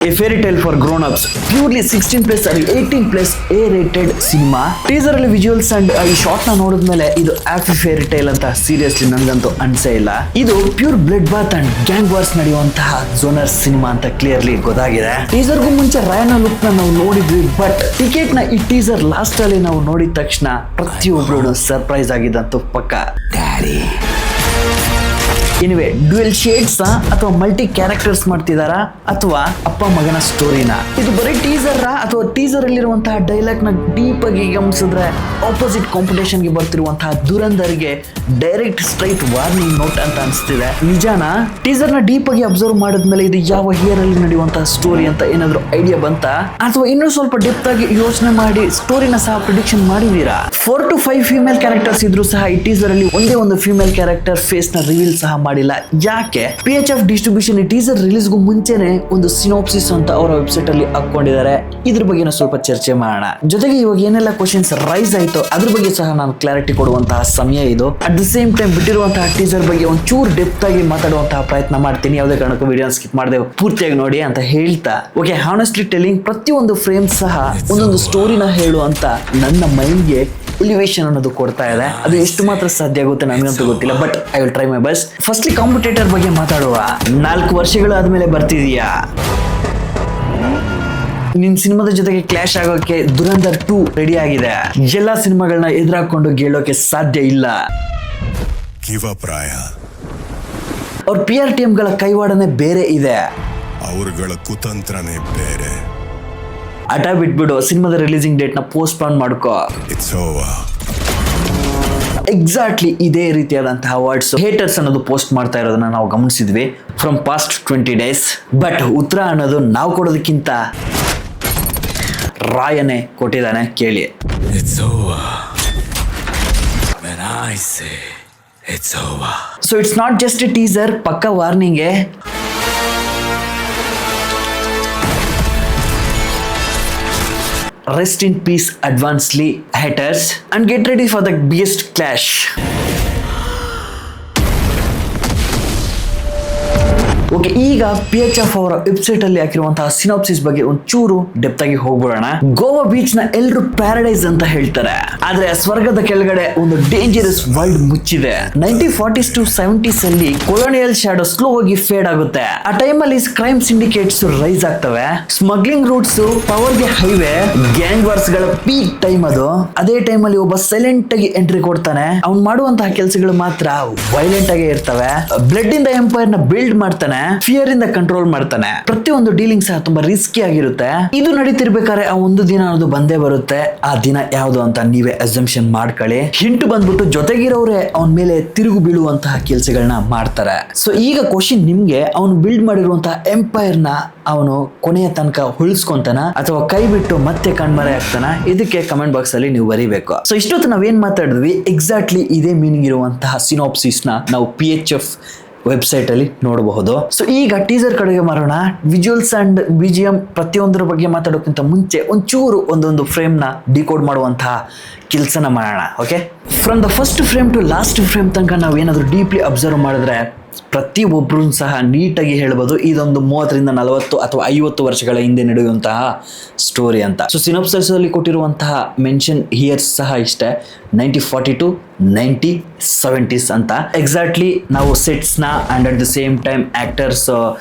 A fairy tale for grown-ups, purely 16+ or 18+ A-rated cinema. Teaser ಅಲ್ಲಿ visuals and ಈ shot ನ ನೋಡಿದ್ಮೇಲೆ ಇದು ಆಫಿ ಫೇರಿ ಟೇಲ್ ಅಂತ ಸೀರಿಯಸ್ಲಿ ನನ್ಗಂತೂ ಅನ್ಸೇ ಇಲ್ಲ. ಇದು pure blood bath and gang wars ನಡೆಯುವಂತಹ ಜೋನರ್ ಸಿನಿಮಾ ಅಂತ ಕ್ಲಿಯರ್ಲಿ ಗೊತ್ತಾಗಿದೆ. ಟೀಸರ್ಗೂ ಮುಂಚೆ ರಾಯನ ಲುಕ್ ನ ನಾವು ನೋಡಿದ್ವಿ, ಬಟ್ ಟಿಕೆಟ್ ನ ಈ ಟೀಸರ್ ಲಾಸ್ಟ್ ಅಲ್ಲಿ ನಾವು ನೋಡಿದ ತಕ್ಷಣ ಪ್ರತಿಯೊಬ್ಬರು ಸರ್ಪ್ರೈಸ್ ಆಗಿದ್ದಂತೂ ಪಕ್ಕ. ಎನಿವೆ, ಡ್ಯುಯಲ್ ಶೇಡ್ಸ್ ಅಥವಾ ಮಲ್ಟಿ ಕ್ಯಾರೆಕ್ಟರ್ಸ್ ಮಾಡ್ತಿದಾರಾ ಅಥವಾ ಅಪ್ಪ ಮಗನ ಸ್ಟೋರಿನ? ಇದು ಬರೀ ಟೀಸರ್ ಅಥವಾ ಟೀಸರ್ ಅಲ್ಲಿರುವಂತಹ ಡೈಲಾಗ್ ನ ಡೀಪ್ ಆಗಿ ಗಮನಿಸಿದ್ರೆ ಆಪೋಸಿಟ್ ಕಾಂಪಿಟೇಷನ್ ಗೆ ಬರ್ತಿರುವಂತಹ ದುರಂದರ್ಗೆ ಡೈರೆಕ್ಟ್ ಸ್ಟ್ರೈಟ್ ವಾರ್ನಿಂಗ್ ನೋಟ್ ಅಂತ ಅನಿಸ್ತಿದೆ. ನಿಜಾನ? ಟೀಸರ್ ನ ಡೀಪ್ ಆಗಿ ಅಬ್ಸರ್ವ್ ಮಾಡಿದ್ಮೇಲೆ ಇದು ಯಾವ ಇಯರ್ ಅಲ್ಲಿ ನಡೆಯುವಂತಹ ಸ್ಟೋರಿ ಅಂತ ಏನಾದ್ರು ಐಡಿಯಾ ಬಂತ, ಅಥವಾ ಇನ್ನೂ ಸ್ವಲ್ಪ ಡೆಪ್ತ್ ಆಗಿ ಯೋಚನೆ ಮಾಡಿ ಸ್ಟೋರಿನ ಸಹ ಪ್ರಿಡಿಕ್ಷನ್ ಮಾಡಿದೀರಾ? 4 to 5 ಫೀಮೇಲ್ ಕ್ಯಾರೆಕ್ಟರ್ಸ್ ಇದ್ರು ಸಹ ಈ ಟೀಸರ್ ಅಲ್ಲಿ ಒಂದೇ ಒಂದು ಫೀಮೇಲ್ ಕ್ಯಾರೆಕ್ಟರ್ ಫೇಸ್ ನ ರಿವೀಲ್ ಸಹ ಮಾಡಿಲ್ಲ. ಯಾಕೆ? PHF ಡಿಸ್ಟ್ರಿಬ್ಯೂಷನ್ ಈ ಟೀಸರ್ ರಿಲೀಸ್ಗೂ ಮುಂಚೆನೆ ಒಂದು ಸಿನಾಪ್ಸಿಸ್ ಅಂತ ಅವರ ವೆಬ್ಸೈಟ್ ಅಲ್ಲಿ ಹಾಕೊಂಡಿದ್ದಾರೆ. ಇದ್ರ ಬಗ್ಗೆ ಸ್ವಲ್ಪ ಚರ್ಚೆ ಮಾಡೋಣ. ಜೊತೆಗೆ ಇವಾಗ ಏನೆಲ್ಲ ಕ್ವಶನ್ಸ್ ರೈಸ್ ಆಯ್ತು ಅದ್ರ ಬಗ್ಗೆ ಸಹ ನಾನು ಕ್ಲಾರಿಟಿ ಕೊಡುವಂತಹ ಸಮಯ ಇದು. ಅಟ್ ದ ಸೇಮ್ ಟೈಮ್ ಬಿಟ್ಟಿರುವಂತಹ ಟೀಸರ್ ಬಗ್ಗೆ ಒಂಚೂರು ಡೆಪ್ತ್ ಆಗಿ ಮಾತಾಡುವಂತಹ ಪ್ರಯತ್ನ ಮಾಡ್ತೀನಿ. ಯಾವುದೇ ಕಾರಣಕ್ಕೂ ವಿಡಿಯೋ ಸ್ಕಿಪ್ ಮಾಡದೆ ಪೂರ್ತಿಯಾಗಿ ನೋಡಿ ಅಂತ ಹೇಳ್ತಾ, ಓಕೆ, ಹಾನೆಸ್ಟ್ಲಿ ಟೆಲ್ಲಿಂಗ್, ಪ್ರತಿಯೊಂದು ಫ್ರೇಮ್ ಸಹ ಒಂದೊಂದು ಸ್ಟೋರಿನ ಹೇಳುವಂತ ನನ್ನ ಮೈಂಡ್ಗೆ ಎಲಿವೇಶನ್ ಅನ್ನೋದು ಕೊಡ್ತಾ ಇದೆ. ಅದು ಎಷ್ಟು ಮಾತ್ರ ಸಾಧ್ಯ ಆಗುತ್ತೆ ನನಗಂತೂ ಗೊತ್ತಿಲ್ಲ, but I will try my best. Firstly competitor ಬಗ್ಗೆ ಮಾತಾಡುವ. 4 ವರ್ಷಗಳಾದ್ಮೇಲೆ ಬರ್ತಿದೀಯಾ. ನಿನ್ ಸಿನಿಮಾದ ಜೊತೆಗೆ ಕ್ಲಾಶ್ ಆಗೋಕೆ ದುರಂಧರ್ 2 ರೆಡಿ ಆಗಿದೆ. ಎಲ್ಲಾ ಸಿನಿಮಾಗಳನ್ನ ಎದುರಾಕೊಂಡು ಗೆಲ್ಲೋಕೆ ಸಾಧ್ಯ ಇಲ್ಲ. ಅವ್ರ PRTM ಗಳ ಕೈವಾಡನೆ ಬೇರೆ ಇದೆ, ಅವರುಗಳ ಕುತಂತ್ರನೇ ಬೇರೆ. ಹಠ ಬಿಟ್ಬಿಡು, ಸಿನಿಮಾದ ರಿಲೀಸಿಂಗ್ ಡೇಟ್ ನ ಪೋಸ್ಟ್ಪೋನ್ ಮಾಡ್ಕೋ. ಎಕ್ಸಾಕ್ಟ್ಲಿ ಇದೇ ರೀತಿಯಾದಂತಹ ವರ್ಡ್ಸ್ ಹೇಟರ್ಸ್ ಅನ್ನೋದು ಪೋಸ್ಟ್ ಮಾಡ್ತಾ ಇರೋದನ್ನ ನಾವು ಗಮನಿಸಿದ್ವಿ ಫ್ರಮ್ ಪಾಸ್ಟ್ 20 days. ಬಟ್ ಉತ್ತರ ಅನ್ನೋದು ನಾವು ಕೊಡೋದಕ್ಕಿಂತ ರಾಯನೇ ಕೊಟ್ಟಿದ್ದಾನೆ, ಕೇಳಿ. So it's not just A teaser, ಪಕ್ಕ warning. Rest in peace advancedly, haters, and get ready for the biggest clash. Okay, ಈಗ PHF ಅವರ ವೆಬ್ಸೈಟ್ ಅಲ್ಲಿ ಹಾಕಿರುವಂತಹ ಸಿನಾಪ್ಸಿಸ್ ಬಗ್ಗೆ ಒಂಚೂರು ಡೆಪ್ತ್ ಆಗಿ ಹೋಗ್ಬಿಡೋಣ. ಗೋವಾ ಬೀಚ್ ನ ಎಲ್ಲರೂ ಪ್ಯಾರಡೈಸ್ ಅಂತ ಹೇಳ್ತಾರೆ, ಆದ್ರೆ ಸ್ವರ್ಗದ ಕೆಳಗಡೆ ಒಂದು ಡೇಂಜರಸ್ ವರ್ಲ್ಡ್ ಮುಚ್ಚಿದೆ. 1940s to 70s ಅಲ್ಲಿ ಕೊಲೋನಿಯಲ್ ಶಾಡೋ ಸ್ಲೋ ಆಗಿ ಫೇಡ್ ಆಗುತ್ತೆ. ಆ ಟೈಮ್ ಅಲ್ಲಿ ಕ್ರೈಮ್ ಸಿಂಡಿಕೇಟ್ಸ್ ರೈಸ್ ಆಗ್ತವೆ, ಸ್ಮಗ್ಲಿಂಗ್ ರೂಟ್ಸ್, ಪವರ್ ಗೆ ಹೈವೇ, ಗ್ಯಾಂಗ್ ವಾರ್ಸ್ ಗಳ ಪೀಕ್ ಟೈಮ್ ಅದು. ಅದೇ ಟೈಮ್ ಅಲ್ಲಿ ಒಬ್ಬ ಸೈಲೆಂಟ್ ಆಗಿ ಎಂಟ್ರಿ ಕೊಡ್ತಾನೆ. ಅವ್ನು ಮಾಡುವಂತಹ ಕೆಲಸಗಳು ಮಾತ್ರ ವೈಲೆಂಟ್ ಆಗಿ ಇರ್ತವೆ. ಬ್ಲಡ್ ಇಂದ ಎಂಪೈರ್ ನ ಬಿಲ್ಡ್ ಮಾಡ್ತಾನೆ, ಫಿಯರ್ ಇಂದ ಕಂಟ್ರೋಲ್ ಮಾಡ್ತಾನೆ. ಪ್ರತಿಯೊಂದು ಡೀಲಿಂಗ್ ಸಹ ತುಂಬಾ ರಿಸ್ಕಿ ಆಗಿರುತ್ತೆ. ಇದು ನಡೀತಿರ್ಬೇಕಾದ್ರೆ ಆ ಒಂದು ದಿನ ಅನ್ನೋದು ಬಂದೇ ಬರುತ್ತೆ. ಆ ದಿನ ಯಾವುದು ಅಂತ ನೀವೇ ಅಸಂಪ್ಷನ್ ಮಾಡ್ಕೊಳ್ಳಿ. ಹಿಂಟು ಬಂದ್ಬಿಟ್ಟು ಜೊತೆಗಿರೋರೆ ಅವನ ಮೇಲೆ ತಿರುಗು ಬೀಳುವಂತಹ ಕೆಲಸಗಳನ್ನ ಮಾಡ್ತಾರೆ. ಸೊ ಈಗ ಕ್ವಶನ್ ನಿಮ್ಗೆ, ಅವನು ಬಿಲ್ಡ್ ಮಾಡಿರುವಂತಹ ಎಂಪೈರ್ ನ ಅವನು ಕೊನೆಯ ತನಕ ಉಳಿಸ್ಕೊಂತಾನ ಅಥವಾ ಕೈ ಬಿಟ್ಟು ಮತ್ತೆ ಕಣ್ಮರೆ ಆಗ್ತಾನ? ಇದಕ್ಕೆ ಕಮೆಂಟ್ ಬಾಕ್ಸ್ ಅಲ್ಲಿ ನೀವು ಬರೀಬೇಕು. ಸೊ ಇಷ್ಟೊತ್ತು ನಾವೇನ್ ಮಾತಾಡಿದ್ವಿ, ಎಕ್ಸಾಕ್ಟ್ಲಿ ಇದೇ ಮೀನಿಂಗ್ ಇರುವಂತಹ ಸಿನಾಪ್ಸಿಸ್ ನ ನಾವು PHF ವೆಬ್ಸೈಟ್ ಅಲ್ಲಿ ನೋಡಬಹುದು. ಸೊ ಈಗ ಟೀಸರ್ ಕಡೆಗೆ ಮಾರೋಣ. ವಿಜುವಲ್ಸ್ ಅಂಡ್ BGM ಪ್ರತಿಯೊಂದರ ಬಗ್ಗೆ ಮಾತಾಡೋಕ್ಕಿಂತ ಮುಂಚೆ ಒಂದೊಂದು ಫ್ರೇಮ್ ನ ಡಿಕೋಡ್ ಮಾಡುವಂತಹ ಕೆಲಸನ ಮಾಡೋಣ. Okay, from the first frame to last frame ತನಕ ನಾವು ಏನಾದರೂ ಡೀಪ್ಲಿ ಅಬ್ಸರ್ವ್ ಮಾಡಿದ್ರೆ ಪ್ರತಿ ಒಬ್ರು ಸಹ ನೀಟಾಗಿ ಹೇಳ್ಬೋದು ಇದೊಂದು 30ರಿಂದ 40 ಅಥವಾ 50 ವರ್ಷಗಳ ಹಿಂದೆ ನಡೆಯುವಂತಹ ಸ್ಟೋರಿ ಅಂತ. ಸೊ ಸಿನಾಪ್ಸಿಸ್ ಅಲ್ಲಿ ಕೊಟ್ಟಿರುವಂತಹ ಮೆನ್ಷನ್ ಹಿಯರ್ಸ್ ಸಹ ಇಷ್ಟೇ, 1940 to 1970s ಅಂತ. ಎಕ್ಸಾಕ್ಟ್ಲಿ ನಾವು ಸೆಟ್ಸ್ ನ and at the same time actors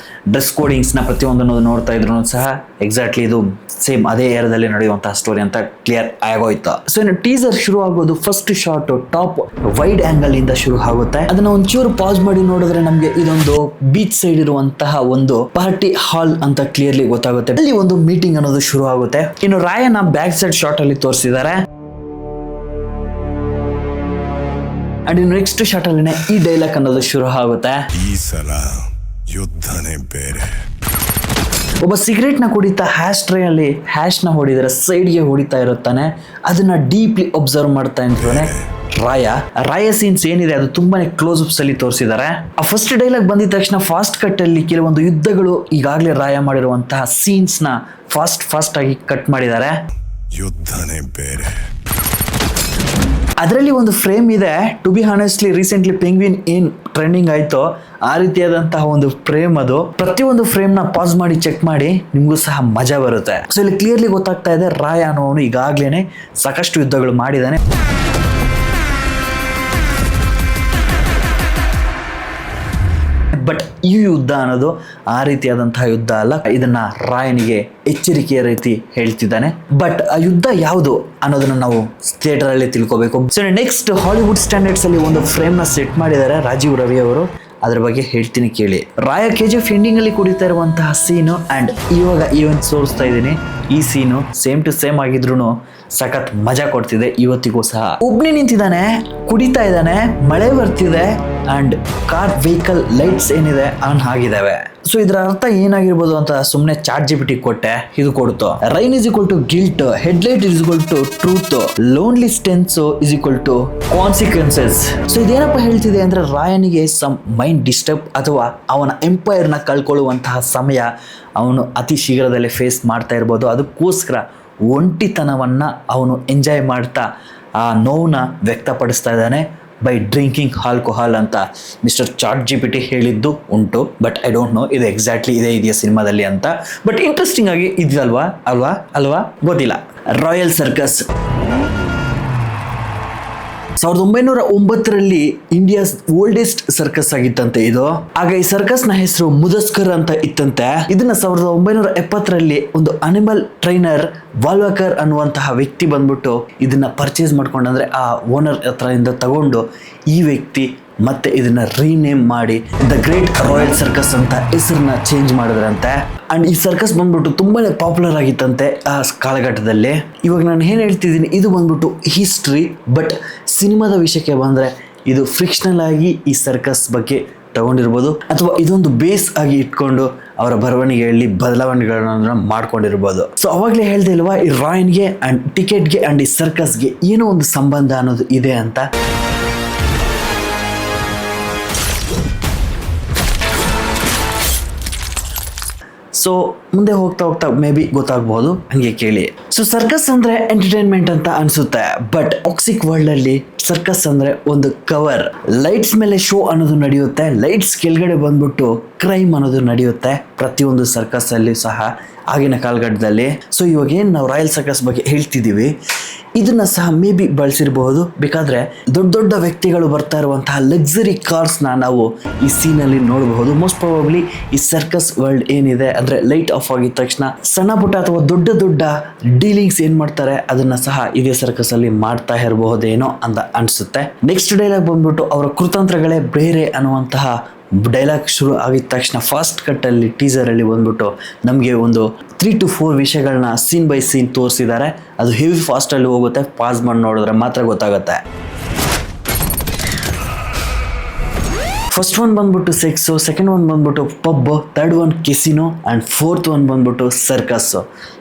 dress codings ನ ಪ್ರತಿಯೊಂದನ್ನು ನೋಡ್ತಾ ಇದ್ರು ಸಹ ಎಕ್ಸಾಕ್ಟ್ಲಿ ಇದು ಸೇಮ್ ಅದೇ ಏರಿಯಾದಲ್ಲಿ ನಡೆಯುವಂತಹ ಸ್ಟೋರಿ ಅಂತ ಕ್ಲಿಯರ್ ಆಗೋಯ್ತು. ಸೊ ಇನ್ನು ಟೀಸರ್ ಶುರು ಆಗೋದು first short top wide angle ಇಂದ ಶುರು ಆಗುತ್ತೆ. ಅದನ್ನ ಒಂಚೂರು ಪಾಸ್ ಮಾಡಿ ನೋಡಿದ್ರೆ ನಮ್ಗೆ ಇದೊಂದು ಬೀಚ್ ಸೈಡ್ ಇರುವಂತಹ ಒಂದು ಪಾರ್ಟಿ ಹಾಲ್ ಅಂತ ಕ್ಲಿಯರ್ಲಿ ಗೊತ್ತಾಗುತ್ತೆ. ಅಲ್ಲಿ ಒಂದು ಮೀಟಿಂಗ್ ಅನ್ನೋದು ಶುರು ಆಗುತ್ತೆ. ಇನ್ನು ರಾಯನ ಬ್ಯಾಕ್ ಸೈಡ್ ಶಾರ್ಟ್ ಅಲ್ಲಿ ತೋರಿಸಿದ್ದಾರೆ. ಅಂಡ್ ನೆಕ್ಸ್ಟ್ ಶಾರ್ಟ್ ಅಲ್ಲಿ ಈ ಡೈಲಾಗ್ ಅನ್ನೋದು ಶುರು ಆಗುತ್ತೆ. ಈ ಸಲ ಯುದ್ಧನೇ ಬೇರೆ. ಒಬ್ಬ ಸಿಗರೇಟ್ ನ ಕುಡಿತಾ ಹ್ಯಾಶ್ ಟ್ರೈ ಅಲ್ಲಿ ಹ್ಯಾಶ್ ನ ಹೊಡಿದರೆ ಸೈಡ್ಗೆ ಹೊಡಿತಾ ಇರುತ್ತಾನೆ. ಅದನ್ನ ಡೀಪ್ಲಿ ಒಬ್ಸರ್ವ್ ಮಾಡ್ತಾ ಇರ್ತಾನೆ ರಾಯ ಸೀನ್ಸ್ ಏನಿದೆ ಅದು ತುಂಬಾನೇ ಕ್ಲೋಸ್ ಅಪ್ಸ್ ಅಲ್ಲಿ ತೋರಿಸಿದ್ದಾರೆ. ಆ ಫಸ್ಟ್ ಡೈಲಾಗ್ ಬಂದಿದ ತಕ್ಷಣ ಫಾಸ್ಟ್ ಕಟ್ ಅಲ್ಲಿ ಕೆಲವೊಂದು ಯುದ್ಧಗಳು ಈಗಾಗಲೇ ರಾಯ ಮಾಡಿರುವಂತಹ ಸೀನ್ಸ್ ನ ಫಾಸ್ಟ್ ಆಗಿ ಕಟ್ ಮಾಡಿದ್ದಾರೆ. ಯುದ್ಧನೇ ಬೇರೆ. ಅದರಲ್ಲಿ ಒಂದು ಫ್ರೇಮ್ ಇದೆ. To be honestly recently penguin ಏನ್ ಟ್ರೆಂಡಿಂಗ್ ಆಯ್ತೋ ಆ ರೀತಿಯಾದಂತಹ ಒಂದು ಫ್ರೇಮ್ ಅದು. ಪ್ರತಿಯೊಂದು ಫ್ರೇಮ್ ನ ಪಾಸ್ ಮಾಡಿ ಚೆಕ್ ಮಾಡಿ, ನಿಮ್ಗೂ ಸಹ ಮಜಾ ಬರುತ್ತೆ. ಸೊ ಇಲ್ಲಿ ಕ್ಲಿಯರ್ಲಿ ಗೊತ್ತಾಗ್ತಾ ಇದೆ ರಾಯ ಅನ್ನೋನು ಈಗಾಗ್ಲೇನೆ ಸಾಕಷ್ಟು ಯುದ್ಧಗಳು ಮಾಡಿದ್ದಾನೆ. ಬಟ್ ಈ ಯುದ್ಧ ಅನ್ನೋದು ಆ ರೀತಿಯಾದಂತಹ ಯುದ್ಧ ಅಲ್ಲ. ಇದನ್ನ ರಾಯನಿಗೆ ಎಚ್ಚರಿಕೆಯ ರೀತಿ ಹೇಳ್ತಿದ್ದಾನೆ. ಬಟ್ ಆ ಯುದ್ಧ ಯಾವುದು ಅನ್ನೋದನ್ನ ನಾವು ಥಿಯೇಟರ್ ಅಲ್ಲಿ ತಿಳ್ಕೋಬೇಕು. ಸೊ ನೆಕ್ಸ್ಟ್ ಹಾಲಿವುಡ್ ಸ್ಟ್ಯಾಂಡರ್ಡ್ಸ್ ಅಲ್ಲಿ ಒಂದು ಫ್ರೇಮ್ ನ ಸೆಟ್ ಮಾಡಿದ್ದಾರೆ ರಾಜೀವ್ ರವಿ ಅವರು. ಅದ್ರ ಬಗ್ಗೆ ಹೇಳ್ತೀನಿ ಕೇಳಿ. ರಾಯ KGF ಎಂಡಿಂಗ್ ಅಲ್ಲಿ ಕುಡಿತಾ ಇರುವಂತಹ ಸೀನು ಅಂಡ್ ಇವಾಗ ಈವೆಂಟ್ ತೋರಿಸ್ತಾ ಇದ್ದೀನಿ. ಈ ಸೀನು ಸೇಮ್ ಟು ಸೇಮ್ ಆಗಿದ್ರು ಸಖತ್ ಮಜಾ ಕೊಡ್ತಿದೆ ಇವತ್ತಿಗೂ ಸಹ. ಒಬ್ನೇ ನಿಂತಿದ್ದಾನೆ, ಕುಡಿತಾ ಇದ್ದಾನೆ, ಮಳೆ ಬರ್ತಿದೆ ಅಂಡ್ ಕಾರ್ ವೆಹಿಕಲ್ ಲೈಟ್ಸ್ ಏನಿದೆ ಆನ್ ಆಗಿದಾವೆ. ಸೊ ಇದರ ಅರ್ಥ ಏನಾಗಿರ್ಬೋದು ಅಂತ ಸುಮ್ಮನೆ ChatGPT ಕೊಟ್ಟೆ, ಇದು ಕೊಡ್ತು. Rain is equal to guilt, headlight is equal to truth, lonely stance is equal to consequences. So ಇದೇನಪ್ಪ ಹೇಳ್ತಿದೆ ಅಂದ್ರೆ ರಾಯನಿಗೆ ಸಮ್ ಮೈಂಡ್ ಡಿಸ್ಟರ್ಬ್ ಅಥವಾ ಅವನ ಎಂಪೈರ್ ನ ಕಳ್ಕೊಳ್ಳುವಂತಹ ಸಮಯ ಅವನು ಅತಿ ಶೀಘ್ರದಲ್ಲೇ ಫೇಸ್ ಮಾಡ್ತಾ ಇರ್ಬೋದು. ಅದಕ್ಕೋಸ್ಕರ ಒಂಟಿತನವನ್ನ ಅವನು ಎಂಜಾಯ್ ಮಾಡ್ತಾ ಆ ನೋವನ್ನ ವ್ಯಕ್ತಪಡಿಸ್ತಾ ಇದ್ದಾನೆ ಬೈ ಡ್ರಿಂಕಿಂಗ್ ಆಲ್ಕೋಹಾಲ್ ಅಂತ ಮಿಸ್ಟರ್ ChatGPT ಹೇಳಿದ್ದು ಉಂಟು. ಬಟ್ ಐ ಡೋಂಟ್ ನೋ ಇದು ಎಕ್ಸಾಕ್ಟ್ಲಿ ಇದೇ ಇದೆಯಾ ಸಿನಿಮಾದಲ್ಲಿ ಅಂತ. ಬಟ್ ಇಂಟ್ರೆಸ್ಟಿಂಗ್ ಆಗಿ ಇದಲ್ವಾ ಅಲ್ವಾ ಗೊತ್ತಿಲ್ಲ. ರಾಯಲ್ ಸರ್ಕಸ್ 1909ರಲ್ಲಿ ಇಂಡಿಯಾಸ್ ಓಲ್ಡೆಸ್ಟ್ ಸರ್ಕಸ್ ಆಗಿತ್ತಂತೆ ಇದು. ಆಗ ಈ ಸರ್ಕಸ್ ನ ಹೆಸರು ಮುದಸ್ಕರ್ ಅಂತ ಇತ್ತಂತೆ. ಇದನ್ನ 1970ರಲ್ಲಿ ಒಂದು ಅನಿಮಲ್ ಟ್ರೈನರ್ ವಾಲ್ವಾಕರ್ ಅನ್ನುವಂತಹ ವ್ಯಕ್ತಿ ಬಂದ್ಬಿಟ್ಟು ಇದನ್ನ ಪರ್ಚೇಸ್ ಮಾಡ್ಕೊಂಡ್ರೆ ಆ ಓನರ್ ಹತ್ರದಿಂದ ತಗೊಂಡು ಈ ವ್ಯಕ್ತಿ ಮತ್ತೆ ಇದನ್ನ ರೀನೇಮ್ ಮಾಡಿ ದ ಗ್ರೇಟ್ ರಾಯಲ್ ಸರ್ಕಸ್ ಅಂತ ಹೆಸರನ್ನ ಚೇಂಜ್ ಮಾಡಿದ್ರಂತೆ. ಅಂಡ್ ಈ ಸರ್ಕಸ್ ಬಂದ್ಬಿಟ್ಟು ತುಂಬಾನೇ ಪಾಪ್ಯುಲರ್ ಆಗಿತ್ತಂತೆ ಆ ಕಾಲಘಟ್ಟದಲ್ಲಿ. ಇವಾಗ ನಾನು ಏನ್ ಹೇಳ್ತಿದ್ದೀನಿ ಇದು ಬಂದ್ಬಿಟ್ಟು ಹಿಸ್ಟ್ರಿ. ಬಟ್ ಸಿನಿಮಾದ ವಿಷಯಕ್ಕೆ ಬಂದ್ರೆ ಇದು ಫಿಕ್ಷನಲ್ ಆಗಿ ಈ ಸರ್ಕಸ್ ಬಗ್ಗೆ ತಗೊಂಡಿರ್ಬೋದು ಅಥವಾ ಇದೊಂದು ಬೇಸ್ ಆಗಿ ಇಟ್ಕೊಂಡು ಅವರ ಬರವಣಿಗೆಯಲ್ಲಿ ಬದಲಾವಣೆಗಳನ್ನ ಮಾಡ್ಕೊಂಡಿರ್ಬೋದು. ಸೊ ಅವಾಗಲೇ ಹೇಳ್ದೆ ಇಲ್ವಾ, ಈ ರಾಯನ್ಗೆ ಅಂಡ್ ಟಿಕೆಟ್ಗೆ ಅಂಡ್ ಈ ಸರ್ಕಸ್ಗೆ ಏನೋ ಒಂದು ಸಂಬಂಧ ಅನ್ನೋದು ಇದೆ ಅಂತ. ಸೊ ಮುಂದೆ ಹೋಗ್ತಾ ಮೇ ಬಿ ಗೊತ್ತಾಗಬಹುದು, ಹಂಗೆ ಕೇಳಿ. ಸೊ ಸರ್ಕಸ್ ಅಂದ್ರೆ ಎಂಟರ್ಟೈನ್ಮೆಂಟ್ ಅಂತ ಅನ್ಸುತ್ತೆ. ಬಟ್ ಟಾಕ್ಸಿಕ್ ವರ್ಲ್ಡ್ ಅಲ್ಲಿ ಸರ್ಕಸ್ ಅಂದ್ರೆ ಒಂದು ಕವರ್. ಲೈಟ್ಸ್ ಮೇಲೆ ಶೋ ಅನ್ನೋದು ನಡೆಯುತ್ತೆ, ಲೈಟ್ಸ್ ಕೆಳಗಡೆ ಬಂದ್ಬಿಟ್ಟು ಕ್ರೈಮ್ ಅನ್ನೋದು ನಡೆಯುತ್ತೆ ಪ್ರತಿಯೊಂದು ಸರ್ಕಸ್ ಅಲ್ಲಿ ಸಹ ಆಗಿನ ಕಾಲಘಟ್ಟದಲ್ಲಿ. ಸೊ ಇವಾಗ ಏನ್ ನಾವು ರಾಯಲ್ ಸರ್ಕಸ್ ಬಗ್ಗೆ ಹೇಳ್ತಿದೀವಿ ಇದನ್ನ ಸಹ ಮೇ ಬಿ ಬಳಸಿರಬಹುದು. ಬೇಕಾದ್ರೆ ದೊಡ್ಡ ದೊಡ್ಡ ವ್ಯಕ್ತಿಗಳು ಬರ್ತಾ ಇರುವಂತಹ ಲಕ್ಸುರಿ ಕಾರ್ಸ್ ನಾವು ಈ ಸೀನ್ ಅಲ್ಲಿ ನೋಡಬಹುದು. ಮೋಸ್ಟ್ ಪ್ರಾಬಬ್ಲಿ ಈ ಸರ್ಕಸ್ ವರ್ಲ್ಡ್ ಏನಿದೆ ಅಂದ್ರೆ ಲೈಟ್ ಆಫ್ ಆಗಿದ ತಕ್ಷಣ ಸಣ್ಣ ಪುಟ್ಟ ಅಥವಾ ದೊಡ್ಡ ದೊಡ್ಡ ಡೀಲಿಂಗ್ಸ್ ಏನ್ ಮಾಡ್ತಾರೆ ಅದನ್ನ ಸಹ ಇದೇ ಸರ್ಕಸ್ ಅಲ್ಲಿ ಮಾಡ್ತಾ ಇರಬಹುದೇನೋ ಅಂತ ಅನ್ಸುತ್ತೆ. ನೆಕ್ಸ್ಟ್ ಡೈಲಾಗ್ ಬಂದ್ಬಿಟ್ಟು ಅವರ ಕೃತಂತ್ರಗಳೇ ಬೇರೆ ಅನ್ನುವಂತಹ ಡೈಲಾಗ್ ಶುರು ಆಗಿದ ತಕ್ಷಣ ಫಾಸ್ಟ್ ಕಟ್ ಅಲ್ಲಿ ಟೀಸರ್ ಅಲ್ಲಿ ಬಂದ್ಬಿಟ್ಟು ನಮಗೆ ಒಂದು 3 to 4 ವಿಷಯಗಳನ್ನ ಸೀನ್ ಬೈ ಸೀನ್ ತೋರಿಸಿದ್ದಾರೆ. ಅದು ಹೆವಿ ಫಾಸ್ಟ್ ಅಲ್ಲಿ ಹೋಗುತ್ತೆ, ಪಾಸ್ ಮಾಡಿ ನೋಡಿದ್ರೆ ಮಾತ್ರ ಗೊತ್ತಾಗುತ್ತೆ. ಫಸ್ಟ್ ಒನ್ ಬಂದ್ಬಿಟ್ಟು ಸೆಕ್ಸ್, ಸೆಕೆಂಡ್ ಒನ್ ಬಂದ್ಬಿಟ್ಟು pub, third one casino and fourth one ಬಂದ್ಬಿಟ್ಟು ಸರ್ಕಸ್.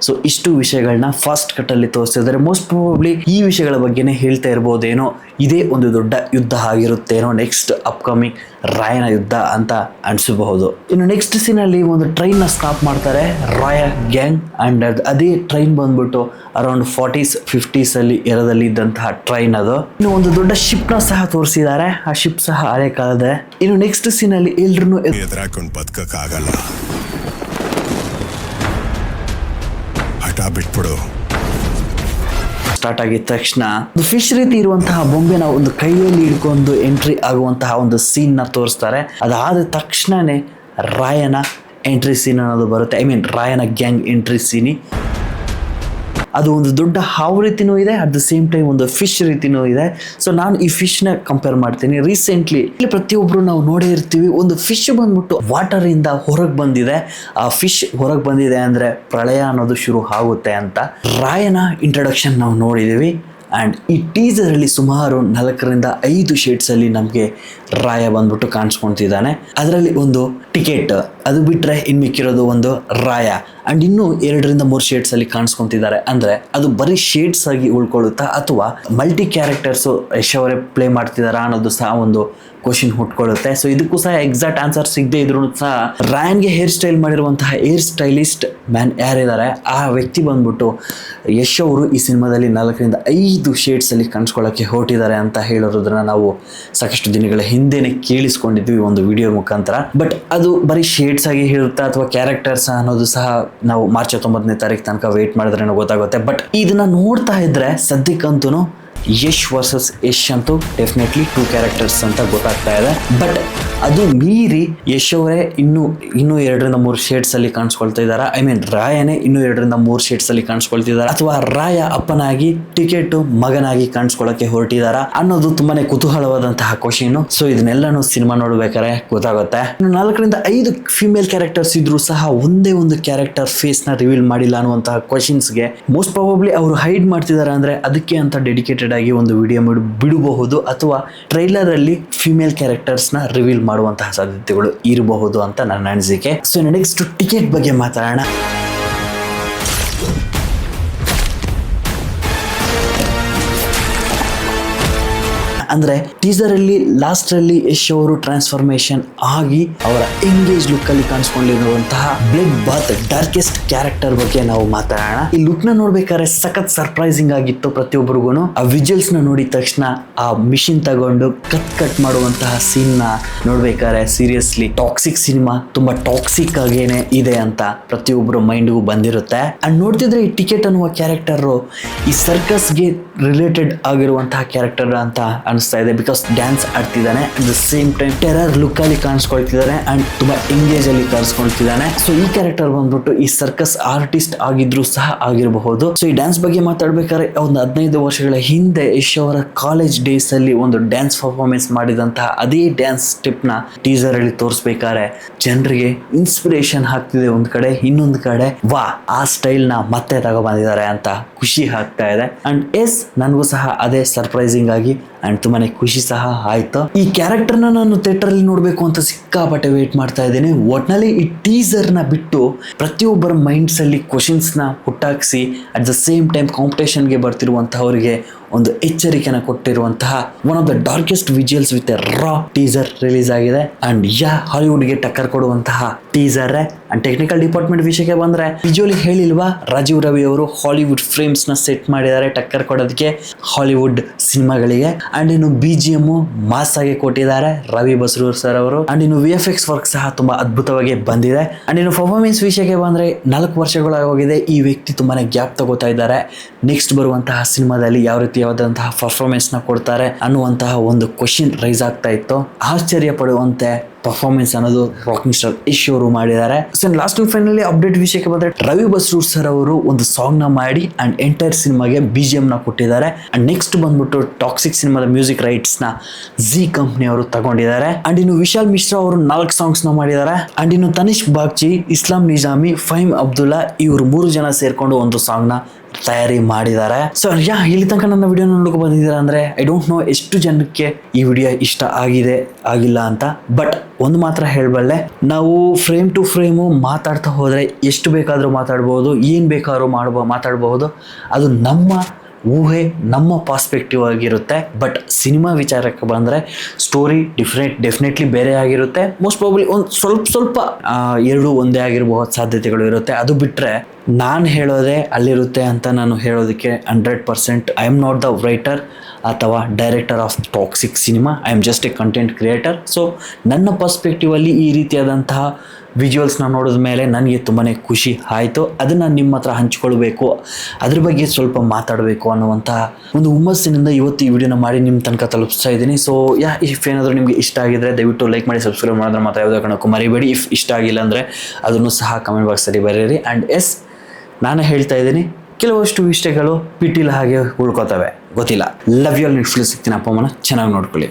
ಸೊ ಇಷ್ಟು ವಿಷಯಗಳನ್ನ ಫಾಸ್ಟ್ ಕಟ್ ಅಲ್ಲಿ ತೋರಿಸಿದ್ದಾರೆ. ಮೋಸ್ಟ್ ಪ್ರಾಬಬ್ಲಿ ಈ ವಿಷಯಗಳ ಬಗ್ಗೆನೇ ಹೇಳ್ತಾ ಇರ್ಬೋದೇನೋ, ಇದೇ ಒಂದು ದೊಡ್ಡ ಯುದ್ಧ ಆಗಿರುತ್ತೇನೋ ನೆಕ್ಸ್ಟ್ ಅಪ್ಕಮಿಂಗ್ ರಾಯನ ಯುದ್ಧ ಅಂತ ಅನ್ಸಬಹುದು. ಇನ್ನು ನೆಕ್ಸ್ಟ್ ಸೀನ್ ಅಲ್ಲಿ ಒಂದು ಟ್ರೈನ್ ನ ಸ್ಟಾಪ್ ಮಾಡ್ತಾರೆ ರಾಯ ಗ್ಯಾಂಗ್ ಅಂಡ್ ಅದೇ ಟ್ರೈನ್ ಬಂದ್ಬಿಟ್ಟು ಅರೌಂಡ್ 40s 50s ಅಲ್ಲಿ ಎರದಲ್ಲಿ ಇದ್ದಂತಹ ಟ್ರೈನ್ ಅದು. ಇನ್ನು ಒಂದು ದೊಡ್ಡ ಶಿಪ್ ನ ಸಹ ತೋರಿಸಿದ್ದಾರೆ, ಆ ಶಿಪ್ ಸಹ ಹಳೆ ಕಾಲದ. ಇನ್ನು ನೆಕ್ಸ್ಟ್ ಸೀನ್ ಅಲ್ಲಿ ಎಲ್ರು ಎದುರಾಕೊಂಡು ಬದುಕಕ್ಕಾಗಲ್ಲ, ಹಠ ಬಿಟ್ಬಿಡು. ಸ್ಟಾರ್ಟ್ ಆಗಿದ ತಕ್ಷಣ ಫಿಶ್ ರೀತಿ ಇರುವಂತಹ ಬೊಂಬೆನ ಒಂದು ಕೈಯಲ್ಲಿ ಹಿಡ್ಕೊಂಡು ಎಂಟ್ರಿ ಆಗುವಂತಹ ಒಂದು ಸೀನ್ ನ ತೋರಿಸ್ತಾರೆ. ಅದಾದ ತಕ್ಷಣನೇ ರಾಯನ ಎಂಟ್ರಿ ಸೀನ್ ಅನ್ನೋದು ಬರುತ್ತೆ. ಐ ಮೀನ್ ರಾಯನ ಗ್ಯಾಂಗ್ ಎಂಟ್ರಿ ಸೀನ್. ಅದು ಒಂದು ದೊಡ್ಡ ಹಾವು ರೀತಿನೂ ಇದೆ, ಅಟ್ ದ ಸೇಮ್ ಟೈಮ್ ಒಂದು ಫಿಶ್ ರೀತಿನೂ ಇದೆ. ಸೊ ನಾನು ಈ ಫಿಶ್ ನ ಕಂಪೇರ್ ಮಾಡ್ತೀನಿ. ರೀಸೆಂಟ್ಲಿ ಇಲ್ಲಿ ಪ್ರತಿಯೊಬ್ರು ನಾವು ನೋಡೇ ಇರ್ತೀವಿ, ಒಂದು ಫಿಶ್ ಬಂದ್ಬಿಟ್ಟು ವಾಟರ್ ಇಂದ ಹೊರಗೆ ಬಂದಿದೆ. ಆ ಫಿಶ್ ಹೊರಗೆ ಬಂದಿದೆ ಅಂದ್ರೆ ಪ್ರಳಯ ಅನ್ನೋದು ಶುರು ಆಗುತ್ತೆ ಅಂತ. ರಾಯನ ಇಂಟ್ರಡಕ್ಷನ್ ನಾವು ನೋಡಿದೀವಿ. ಆ್ಯಂಡ್ ಈ ಟೀಸರ್ ಅಲ್ಲಿ ಸುಮಾರು 4 ರಿಂದ 5 ಶೇಡ್ಸ್ ಅಲ್ಲಿ ನಮಗೆ ರಾಯ ಬಂದ್ಬಿಟ್ಟು ಕಾಣಿಸ್ಕೊಳ್ತಿದ್ದಾನೆ. ಅದರಲ್ಲಿ ಒಂದು ಟಿಕೆಟ್, ಅದು ಬಿಟ್ರೆ ಇನ್ ಮಿಕ್ಕಿರೋದು ಒಂದು ರಾಯ. ಅಂಡ್ ಇನ್ನು 2-3 ಶೇಡ್ಸ್ ಅಲ್ಲಿ ಕಾಣಿಸ್ಕೊಂತಿದ್ದಾರೆ. ಅಂದ್ರೆ ಅದು ಬರೀ ಶೇಡ್ಸ್ ಆಗಿ ಉಳ್ಕೊಳ್ಳುತ್ತಾ ಅಥವಾ ಮಲ್ಟಿ ಕ್ಯಾರೆಕ್ಟರ್ಸ್ ಯಶ್ ಅವರೇ ಪ್ಲೇ ಮಾಡ್ತಿದಾರಾ ಅನ್ನೋದು ಸಹ ಒಂದು ಕ್ವಶನ್ ಹುಟ್ಕೊಳ್ಳುತ್ತೆ. ಸೊ ಇದಕ್ಕೂ ಸಹ ಎಕ್ಸಾಕ್ಟ್ ಆನ್ಸರ್ ಸಿಗದೆ ಇದ್ರು ಸಹ ರಾಯನ್ಗೆ ಹೇರ್ ಸ್ಟೈಲ್ ಮಾಡಿರುವಂತಹ ಹೇರ್ ಸ್ಟೈಲಿಸ್ಟ್ ಮ್ಯಾನ್ ಯಾರಿದ್ದಾರೆ ಆ ವ್ಯಕ್ತಿ ಬಂದ್ಬಿಟ್ಟು ಯಶ್ ಅವರು ಈ ಸಿನಿಮಾದಲ್ಲಿ 4-5 ಶೇಡ್ಸ್ ಅಲ್ಲಿ ಕಾಣಿಸ್ಕೊಳ್ಳೋಕೆ ಹೊರಟಿದ್ದಾರೆ ಅಂತ ಹೇಳಿರೋದನ್ನ ನಾವು ಸಾಕಷ್ಟು ದಿನಗಳ ಹಿಂದೆನೆ ಕೇಳಿಸ್ಕೊಂಡಿದ್ವಿ ಒಂದು ವಿಡಿಯೋ ಮುಖಾಂತರ. ಬಟ್ ಅದು ಬರೀ ಶೇಡ್ಸ್ ಆಗಿ ಇರುತ್ತಾ ಅಥವಾ ಕ್ಯಾರೆಕ್ಟರ್ಸ್ ಅನ್ನೋದು ಸಹ ನಾವು ಮಾರ್ಚ್ 19ನೇ ತಾರೀಕು ತನಕ ವೇಟ್ ಮಾಡಿದ್ರೆ ಗೊತ್ತಾಗುತ್ತೆ. ಬಟ್ ಇದನ್ನ ನೋಡ್ತಾ ಇದ್ರೆ ಸದ್ಯಕ್ಕಂತೂ ಯಶ್ ವರ್ಸಸ್ ಯಶ್ ಅಂತೂ ಡೆಫಿನೆಟ್ಲಿ 2 ಕ್ಯಾರೆಕ್ಟರ್ಸ್ ಅಂತ ಗೊತ್ತಾಗ್ತಾ ಇದೆ. ಬಟ್ ಅದು ಮೀರಿ ಯಶ್ ಅವರೇ ಇನ್ನೂ 2-3 ಶೇಡ್ಸ್ ಅಲ್ಲಿ ಕಾಣಿಸ್ಕೊಳ್ತಾ ಇದ್ದಾರೆ. ಐ ಮೀನ್ ರಾಯನೇ ಇನ್ನೂ 2-3 ಶೇಡ್ಸ್ ಅಲ್ಲಿ ಕಾಣಿಸ್ಕೊಳ್ತಿದ್ದಾರೆ ಅಥವಾ ರಾಯ ಅಪ್ಪನಾಗಿ ಟಿಕೆಟ್ ಮಗನಾಗಿ ಕಾಣಿಸ್ಕೊಳ್ಳಕ್ಕೆ ಹೊರಟಿದಾರ ಅನ್ನೋದು ತುಂಬಾನೇ ಕುತೂಹಲವಾದಂತಹ ಕ್ವಶನ್. ಸೊ ಇದನ್ನೆಲ್ಲಾನು ಸಿನಿಮಾ ನೋಡ್ಬೇಕಾದ್ರೆ ಗೊತ್ತಾಗುತ್ತೆ. 4-5 ಫಿಮೇಲ್ ಕ್ಯಾರೆಕ್ಟರ್ಸ್ ಇದ್ರು ಸಹ ಒಂದೇ ಒಂದು ಕ್ಯಾರೆಕ್ಟರ್ ಫೇಸ್ ನ ರಿವೀಲ್ ಮಾಡಿಲ್ಲ ಅನ್ನುವಂತಹ ಕ್ವಶನ್ಸ್ಗೆ ಮೋಸ್ಟ್ ಪ್ರಾಬಬ್ಲಿ ಅವರು ಹೈಡ್ ಮಾಡ್ತಿದ್ದಾರೆ. ಅಂದ್ರೆ ಅದಕ್ಕೆ ಅಂತ ಡೆಡಿಕೇಟೆಡ್ ಆಗಿ ಒಂದು ವಿಡಿಯೋ ಬಿಡಬಹುದು ಅಥವಾ ಟ್ರೈಲರ್ ಅಲ್ಲಿ ಫಿಮೇಲ್ ಕ್ಯಾರೆಕ್ಟರ್ಸ್ ನ ರಿವೀಲ್ ಮಾಡುವಂತಹ ಸಾಧ್ಯತೆಗಳು ಇರಬಹುದು ಅಂತ ನನ್ನ ಅನಿಸಿಕೆ. ಸೊ ನೆಕ್ಸ್ಟ್ ಟಿಕೆಟ್ ಬಗ್ಗೆ ಮಾತಾಡೋಣ. ಅಂದ್ರೆ ಟೀಸರ್ ಅಲ್ಲಿ ಲಾಸ್ಟ್ ಅಲ್ಲಿ ಯಶ್ ಅವರು ಟ್ರಾನ್ಸ್ಫಾರ್ಮೇಶನ್ ಆಗಿ ಅವರ ಎಂಗೇಜ್ ಲುಕ್ ಅಲ್ಲಿ ಕಾಣಿಸ್ಕೊಂಡಿರುವಂತಹ ಬ್ಲಡ್ ಬಾತ್ ಡಾರ್ಕೆಸ್ಟ್ ಕ್ಯಾರೆಕ್ಟರ್ ಬಗ್ಗೆ ನಾವು ಮಾತಾಡೋಣ. ಈ ಲುಕ್ ನ ನೋಡ್ಬೇಕಾದ್ರೆ ಸಖತ್ ಸರ್ಪ್ರೈಸಿಂಗ್ ಆಗಿತ್ತು ಪ್ರತಿಯೊಬ್ಬರಿಗೂ. ಆ ವಿಜುವಲ್ಸ್ ನ ನೋಡಿದ ತಕ್ಷಣ ಆ ಮಿಷಿನ್ ತಗೊಂಡು ಕಟ್ ಮಾಡುವಂತಹ ಸೀನ್ ನ ನೋಡ್ಬೇಕಾದ್ರೆ ಸೀರಿಯಸ್ಲಿ ಟಾಕ್ಸಿಕ್ ಸಿನಿಮಾ ತುಂಬಾ ಟಾಕ್ಸಿಕ್ ಆಗೇನೆ ಇದೆ ಅಂತ ಪ್ರತಿಯೊಬ್ಬರು ಮೈಂಡ್ಗೂ ಬಂದಿರುತ್ತೆ. ಅಂಡ್ ನೋಡ್ತಿದ್ರೆ ಈ ಟಿಕೆಟ್ ಅನ್ನುವ ಕ್ಯಾರೆಕ್ಟರ್ ಈ ಸರ್ಕಸ್ಗೆ ರಿಲೇಟೆಡ್ ಆಗಿರುವಂತಹ ಕ್ಯಾರೆಕ್ಟರ್ ಅಂತ ಅನಿಸ್ತಾ ಇದೆ. ಬಿಕಾಸ್ ಡ್ಯಾನ್ಸ್ ಆಡ್ತಿದ್ದಾನೆ, at the same time terror look ಅಲ್ಲಿ ಕಾಣಿಸ್ಕೊಳ್ತಿದ್ದಾನೆ ಅಂಡ್ ತುಂಬಾ ಎಂಗೇಜ್ ಅಲ್ಲಿ ಕಾಣಿಸ್ಕೊಳ್ತಿದ್ದಾನೆ. ಸೊ ಈ ಕ್ಯಾರೆಕ್ಟರ್ ಬಂದ್ಬಿಟ್ಟು ಈ ಸರ್ಕಸ್ ಆರ್ಟಿಸ್ಟ್ ಆಗಿದ್ರು ಸಹ ಆಗಿರಬಹುದು. ಸೊ ಈ ಡ್ಯಾನ್ಸ್ ಬಗ್ಗೆ ಮಾತಾಡ್ಬೇಕಾದ್ರೆ ಒಂದು 15 ವರ್ಷಗಳ ಹಿಂದೆ ಯಶ್ ಅವರ ಕಾಲೇಜ್ ಡೇಸ್ ಅಲ್ಲಿ ಒಂದು ಡ್ಯಾನ್ಸ್ ಪರ್ಫಾರ್ಮೆನ್ಸ್ ಮಾಡಿದಂತಹ ಅದೇ ಡ್ಯಾನ್ಸ್ ಸ್ಟೆಪ್ ನ ಟೀಸರ್ ಅಲ್ಲಿ ತೋರಿಸ್ಬೇಕಾದ್ರೆ ಜನರಿಗೆ ಇನ್ಸ್ಪಿರೇಷನ್ ಆಗ್ತಿದೆ ಒಂದ್ ಕಡೆ, ಇನ್ನೊಂದು ಕಡೆ ವಾ ಆ ಸ್ಟೈಲ್ ನ ಮತ್ತೆ ತಗೊಬಂದಿದ್ದಾರೆ ಅಂತ ಖುಷಿ ಆಗ್ತಾ ಇದೆ. ಅಂಡ್ ಎಸ್ ನನಗೂ ಸಹ ಅದೇ ಸರ್ಪ್ರೈಸಿಂಗ್ ಆಗಿ ಅಂಡ್ ತುಂಬಾನೇ ಖುಷಿ ಸಹ ಆಯ್ತು. ಈ ಕ್ಯಾರೆಕ್ಟರ್ ನಾನು ಥಿಯೇಟರ್ ಅಲ್ಲಿ ನೋಡ್ಬೇಕು ಅಂತ ಸಿಕ್ಕಾಪಟ್ಟೆ ವೇಟ್ ಮಾಡ್ತಾ ಇದ್ದೀನಿ. ಒಟ್ನಲ್ಲಿ ಈ ಟೀಸರ್ ನ ಬಿಟ್ಟು ಪ್ರತಿಯೊಬ್ಬರ ಮೈಂಡ್ಸ್ ಅಲ್ಲಿ ಕ್ವಶನ್ಸ್ ನ ಹುಟ್ಟಾಕ್ಸಿ at the same time competition ಗೆ ಬರ್ತಿರುವಂತಹವರಿಗೆ ಒಂದು ಎಚ್ಚರಿಕೆನ ಕೊಟ್ಟಿರುವಂತಹ one of the darkest visuals with raw teaser release ಆಗಿದೆ. ಅಂಡ್ ಹಾಲಿವುಡ್ ಗೆ ಟಕ್ಕರ್ ಕೊಡುವಂತಹ ಟೀಸರ್. ಅಂಡ್ ಟೆಕ್ನಿಕಲ್ ಡಿಪಾರ್ಟ್ಮೆಂಟ್ ವಿಷಯಕ್ಕೆ ಬಂದ್ರೆ ವಿಜುವಲಿ ಹೇಳಿಲ್ವಾ, ರಾಜೀವ್ ರವಿ ಅವರು ಹಾಲಿವುಡ್ ಫ್ರೇಮ್ಸ್ ನ ಸೆಟ್ ಮಾಡಿದ್ದಾರೆ ಟಕ್ಕರ್ ಕೊಡೋದಕ್ಕೆ ಹಾಲಿವುಡ್ ಸಿನಿಮಾಗಳಿಗೆ. ಅಂಡ್ ಇನ್ನು BGM ಮಾಸ್ ಆಗಿ ಕೊಟ್ಟಿದ್ದಾರೆ ರವಿ ಬಸ್ರೂರ್ ಸರ್ ಅವರು. ಅಂಡ್ ಇನ್ನು VFX ವರ್ಕ್ ಸಹ ತುಂಬಾ ಅದ್ಭುತವಾಗಿ ಬಂದಿದೆ. ಅಂಡ್ ಇನ್ನು ಪರ್ಫಾರ್ಮೆನ್ಸ್ ವಿಷಯಕ್ಕೆ ಬಂದ್ರೆ 4 ವರ್ಷಗಳಾಗೋಗಿದೆ ಈ ವ್ಯಕ್ತಿ ತುಂಬಾನೇ ಗ್ಯಾಪ್ ತಗೋತಾ ಇದ್ದಾರೆ. ನೆಕ್ಸ್ಟ್ ಬರುವಂತಹ ಸಿನಿಮಾದಲ್ಲಿ ಯಾವ ರೀತಿಯಾದಂತಹ ಪರ್ಫಾರ್ಮೆನ್ಸ್ ನ ಕೊಡ್ತಾರೆ ಅನ್ನುವಂತಹ ಒಂದು ಕ್ವಶನ್ ರೈಸ್ ಆಗ್ತಾ ಇತ್ತು. ಆಶ್ಚರ್ಯ ಪಡುವಂತೆ ಪರ್ಫಾರ್ಮೆನ್ಸ್ ಅನ್ನೋದು ರಾಕಿಂಗ್ ಸ್ಟಾರ್ ಯಶ್ ಅವರು ಮಾಡಿದ್ದಾರೆ. ಸೊ ಲಾಸ್ಟ್ ಫೈನಲಿ ಅಪ್ಡೇಟ್ ವಿಷಯಕ್ಕೆ ಬಂದ್ರೆ ರವಿ ಬಸ್ರೂರ್ ಸರ್ ಅವರು ಒಂದು ಸಾಂಗ್ ನ ಮಾಡಿ ಅಂಡ್ ಎಂಟೈರ್ ಸಿನಿಮಾಗೆ BGM ನ ಕೊಟ್ಟಿದ್ದಾರೆ. ಅಂಡ್ ನೆಕ್ಸ್ಟ್ ಬಂದ್ಬಿಟ್ಟು ಟಾಕ್ಸಿಕ್ ಸಿನಿಮಾದ ಮ್ಯೂಸಿಕ್ ರೈಟ್ಸ್ ನ ಜಿ ಕಂಪನಿ ಅವರು ತಗೊಂಡಿದ್ದಾರೆ. ಅಂಡ್ ಇನ್ನು ವಿಶಾಲ್ ಮಿಶ್ರಾ ಅವರು 4 ಸಾಂಗ್ಸ್ ನ ಮಾಡಿದ್ದಾರೆ. ಅಂಡ್ ಇನ್ನು ತನಿಷ್ಕ್ ಬಾಗ್ಚಿ, ಇಸ್ಲಾಂ ನಿಜಾಮಿ, ಫಹೀಮ್ ಅಬ್ದುಲ್ಲಾ ಇವರು 3 ಜನ ಸೇರ್ಕೊಂಡು ಒಂದು ಸಾಂಗ್ ನ ತಯಾರಿ ಮಾಡಿದ್ದಾರೆ. ಸೊ ಇಲ್ಲಿ ತನಕ ನನ್ನ ವಿಡಿಯೋ ನೋಡಕ್ಕೆ ಬಂದಿದ್ದೀರಾ ಅಂದ್ರೆ ಐ ಡೋಂಟ್ ನೋ ಎಷ್ಟು ಜನಕ್ಕೆ ಈ ವಿಡಿಯೋ ಇಷ್ಟ ಆಗಿದೆ ಆಗಿಲ್ಲ ಅಂತ. ಬಟ್ ಒಂದು ಮಾತ್ರ ಹೇಳಬಲ್ಲೆ, ನಾವು ಫ್ರೇಮ್ ಟು ಫ್ರೇಮು ಮಾತಾಡ್ತಾ ಹೋದ್ರೆ ಎಷ್ಟು ಬೇಕಾದ್ರೂ ಮಾತಾಡ್ಬೋದು, ಏನ್ ಬೇಕಾದ್ರೂ ಮಾತಾಡಬಹುದು. ಅದು ನಮ್ಮ ಊಹೆ, ನಮ್ಮ ಪಾರ್ಸ್ಪೆಕ್ಟಿವ್ ಆಗಿರುತ್ತೆ. ಬಟ್ ಸಿನಿಮಾ ವಿಚಾರಕ್ಕೆ ಬಂದರೆ ಸ್ಟೋರಿ ಡೆಫಿನೆಟ್ಲಿ ಬೇರೆ ಆಗಿರುತ್ತೆ. ಮೋಸ್ಟ್ ಪ್ರಾಬಬ್ಲಿ ಒಂದು ಸ್ವಲ್ಪ ಎರಡು ಒಂದೇ ಆಗಿರಬಹುದು ಸಾಧ್ಯತೆಗಳು ಇರುತ್ತೆ. ಅದು ಬಿಟ್ಟರೆ ನಾನು ಹೇಳೋದೇ ಅಲ್ಲಿರುತ್ತೆ ಅಂತ ನಾನು ಹೇಳೋದಕ್ಕೆ 100% I am not the writer ಅಥವಾ director of Toxic cinema. I am just a content creator. So ನನ್ನ ಪರ್ಸ್ಪೆಕ್ಟಿವಲ್ಲಿ ಈ ರೀತಿಯಾದಂತಹ ವಿಜುವಲ್ಸ್ನ ನೋಡಿದ ಮೇಲೆ ನನಗೆ ತುಂಬಾ ಖುಷಿ ಆಯಿತು. ಅದನ್ನು ನಿಮ್ಮ ಹತ್ರ ಹಂಚ್ಕೊಳ್ಬೇಕು, ಅದ್ರ ಬಗ್ಗೆ ಸ್ವಲ್ಪ ಮಾತಾಡಬೇಕು ಅನ್ನುವಂತಹ ಒಂದು ಹುಮ್ಮಸ್ಸಿನಿಂದ ಇವತ್ತು ಈ ವಿಡಿಯೋನ ಮಾಡಿ ನಿಮ್ಮ ತನಕ ತಲುಪಿಸ್ತಾ ಇದ್ದೀನಿ. ಸೊ ಇಫ್ ಏನಾದರೂ ನಿಮಗೆ ಇಷ್ಟ ಆಗಿದ್ರೆ ದಯವಿಟ್ಟು ಲೈಕ್ ಮಾಡಿ, ಸಬ್ಸ್ಕ್ರೈಬ್ ಮಾಡಿದ್ರೆ ಮಾತ್ರ ಯಾವುದೇ ಕಾರಣಕ್ಕೂ ಮರಿಬೇಡಿ. ಇಫ್ ಇಷ್ಟ ಆಗಿಲ್ಲ ಅಂದರೆ ಅದನ್ನು ಸಹ ಕಮೆಂಟ್ ಬಾಕ್ಸಲ್ಲಿ ಬರೀರಿ. ಆ್ಯಂಡ್ ಎಸ್, ನಾನು ಹೇಳ್ತಾ ಇದ್ದೀನಿ, ಕೆಲವಷ್ಟು ವಿಷಯಗಳು ಪಿಟೀಲ್ ಹಾಗೆ ಉಳ್ಕೋತವೆ, ಗೊತ್ತಿಲ್ಲ. Love you all. ನೆಕ್ಸ್ಟ್ ಸಿಗ್ತೀನಿ. ಅಪ್ಪ ಅಮ್ಮನ ಚೆನ್ನಾಗಿ ನೋಡ್ಕೊಳ್ಳಿ.